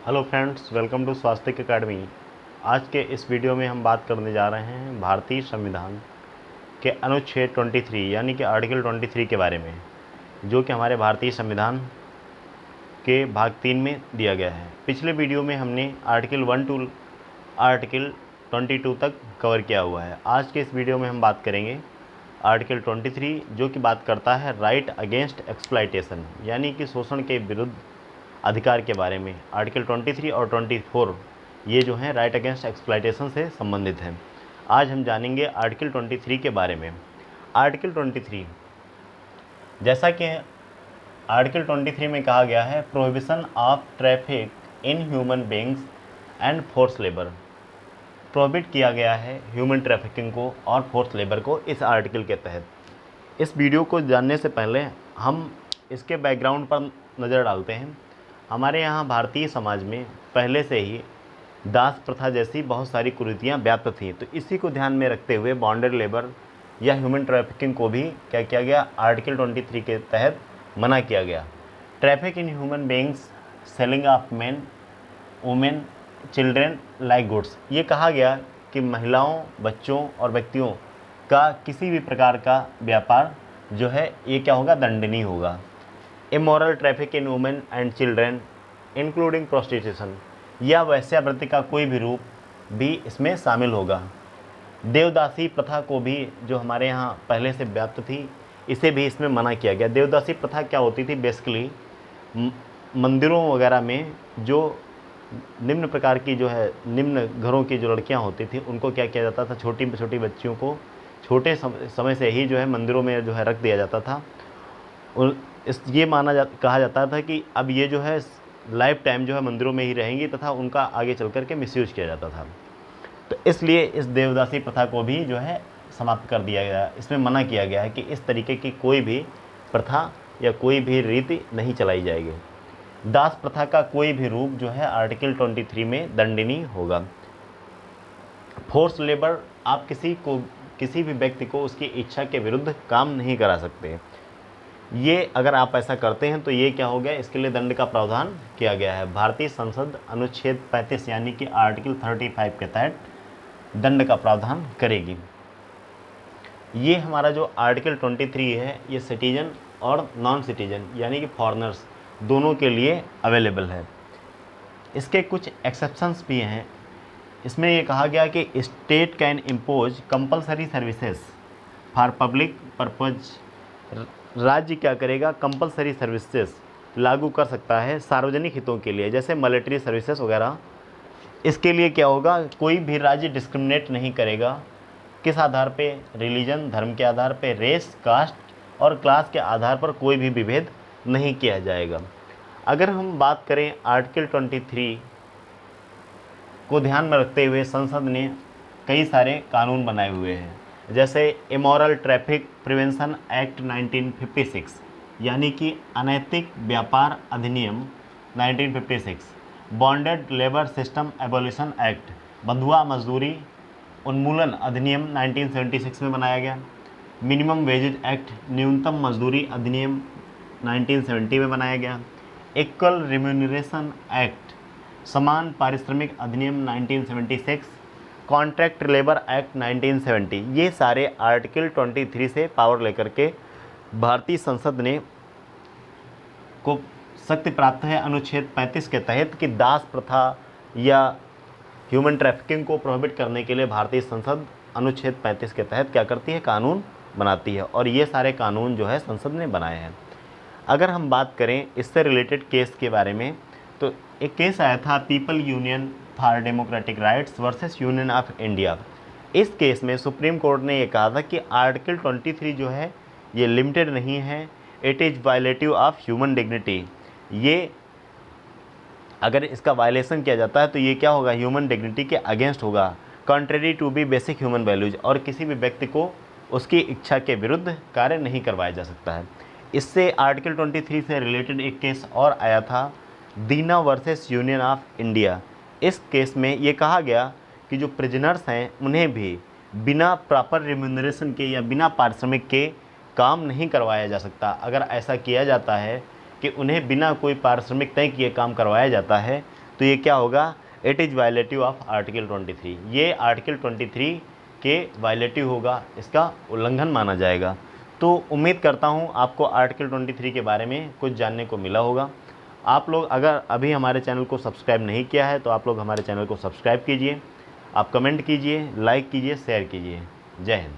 Hello friends, welcome to Swastik academy. आज के इस वीडियो में हम बात करने जा रहे हैं भारतीय संविधान के अनुच्छेद 23 यानी कि आर्टिकल 23 के बारे में, जो कि हमारे भारतीय संविधान के भाग 3 में दिया गया है। पिछले वीडियो में हमने आर्टिकल 1 टू आर्टिकल 22 तक कवर किया हुआ है। आज के इस वीडियो में हम बात करेंगे आर्टिकल 23, जो कि बात करता है राइट अगेंस्ट एक्सप्लॉयटेशन यानी कि शोषण के विरुद्ध अधिकार के बारे में। आर्टिकल 23 और 24 ये जो हैं राइट अगेंस्ट एक्सप्लॉयटेशन से संबंधित हैं। आज हम जानेंगे आर्टिकल 23 के बारे में। आर्टिकल 23, जैसा कि आर्टिकल 23 में कहा गया है, prohibition of traffic in human beings and force labour. Prohibit किया गया है ह्यूमन ट्रैफिकिंग को और फोर्स लेबर को इस आर्टिकल के तहत। इस वीडियो को जानने से पहले हम इसके बैकग्राउंड पर नज़र डालते हैं। हमारे यहाँ भारतीय समाज में पहले से ही दास प्रथा जैसी बहुत सारी कुरीतियाँ व्याप्त थीं, तो इसी को ध्यान में रखते हुए बॉन्डेड लेबर या ह्यूमन ट्रैफिकिंग को भी क्या किया गया, आर्टिकल 23 के तहत मना किया गया। Traffic in human beings, selling of man, women, children like goods. ये कहा गया कि महिलाओं, बच्चों और व्यक्तियों का किसी भी प्रकार का व्यापार जो है ये क्या होगा, दंडनीय होगा। Immoral traffic in women and children including prostitution, या वैश्यावृत्ति का कोई भी रूप भी इसमें शामिल होगा। देवदासी प्रथा को भी, जो हमारे यहाँ पहले से व्याप्त थी, इसे भी इसमें मना किया गया। देवदासी प्रथा क्या होती थी, बेसिकली मंदिरों वगैरह में जो निम्न प्रकार की जो है निम्न घरों की जो लड़कियां होती थी, उनको क्या किया जाता था, छोटी छोटी बच्चियों को छोटे समय से ही जो है मंदिरों में जो है रख दिया जाता था। ये कहा जाता था कि अब ये जो है लाइफ टाइम जो है मंदिरों में ही रहेंगी तथा उनका आगे चल कर के मिसयूज किया जाता था। तो इसलिए इस देवदासी प्रथा को भी जो है समाप्त कर दिया गया। इसमें मना किया गया है कि इस तरीके की कोई भी प्रथा या कोई भी रीति नहीं चलाई जाएगी। दास प्रथा का कोई भी रूप जो है आर्टिकल 23 में दंडनीय होगा। फोर्स लेबर, आप किसी भी व्यक्ति को उसकी इच्छा के विरुद्ध काम नहीं करा सकते। ये अगर आप ऐसा करते हैं तो ये क्या हो गया, इसके लिए दंड का प्रावधान किया गया है। भारतीय संसद अनुच्छेद 35 यानी कि आर्टिकल 35 के तहत दंड का प्रावधान करेगी। ये हमारा जो आर्टिकल 23 है, ये सिटीजन और नॉन सिटीजन यानी कि फॉरेनर्स दोनों के लिए अवेलेबल है। इसके कुछ एक्सेप्शंस भी हैं। इसमें ये कहा गया कि state can impose compulsory services for public purpose. राज्य क्या करेगा, कंपलसरी सर्विसेज लागू कर सकता है सार्वजनिक हितों के लिए, जैसे मिलिट्री सर्विसेज वगैरह। इसके लिए क्या होगा, कोई भी राज्य डिस्क्रिमिनेट नहीं करेगा। किस आधार पे, रिलीजन, धर्म के आधार पे, रेस, कास्ट और क्लास के आधार पर कोई भी विभेद नहीं किया जाएगा। अगर हम बात करें आर्टिकल 23 को ध्यान में रखते हुए संसद ने कई सारे कानून बनाए हुए हैं, जैसे इमोरल ट्रैफिक प्रिवेंशन एक्ट 1956 यानी कि अनैतिक व्यापार अधिनियम 1956, bonded labour system abolition act, बंधुआ मजदूरी उन्मूलन अधिनियम 1976 में बनाया गया, मिनिमम वेजेज एक्ट, न्यूनतम मजदूरी अधिनियम 1970 में बनाया गया, इक्वल रिम्यूनरेशन एक्ट, समान पारिश्रमिक अधिनियम 1976, कॉन्ट्रैक्ट लेबर एक्ट 1970। ये सारे आर्टिकल 23 से पावर लेकर के भारतीय संसद ने को शक्ति प्राप्त है अनुच्छेद 35 के तहत कि दास प्रथा या ह्यूमन ट्रैफिकिंग को प्रोहिबिट करने के लिए भारतीय संसद अनुच्छेद 35 के तहत क्या करती है, कानून बनाती है। और ये सारे कानून जो है संसद ने बनाए हैं। अगर हम बात करें इससे रिलेटेड केस के बारे में, तो एक केस आया था people union for democratic rights versus union of India. इस केस में सुप्रीम कोर्ट ने ये कहा था कि आर्टिकल 23 जो है ये लिमिटेड नहीं है, it is violative of human dignity. ये अगर इसका वायलेशन किया जाता है तो ये क्या होगा, ह्यूमन डिग्निटी के अगेंस्ट होगा, contrary to be basic human values, और किसी भी व्यक्ति को उसकी इच्छा के विरुद्ध कार्य नहीं करवाया जा सकता है। इससे आर्टिकल 23 से रिलेटेड एक केस और आया था, दीना वर्सेस यूनियन ऑफ इंडिया। इस केस में ये कहा गया कि जो प्रिजनर्स हैं उन्हें भी बिना प्रॉपर रिम्यूनरेशन के या बिना पारिश्रमिक के काम नहीं करवाया जा सकता। अगर ऐसा किया जाता है कि उन्हें बिना कोई पारिश्रमिक तय किए काम करवाया जाता है, तो ये क्या होगा, it is violative of article 23। ये आर्टिकल 23 के वायलेटिव होगा, इसका उल्लंघन माना जाएगा। तो उम्मीद करता हूँ आपको आर्टिकल 23 के बारे में कुछ जानने को मिला होगा। आप लोग अगर अभी हमारे चैनल को सब्सक्राइब नहीं किया है तो आप लोग हमारे चैनल को सब्सक्राइब कीजिए, आप कमेंट कीजिए, लाइक कीजिए, शेयर कीजिए। जय हिंद।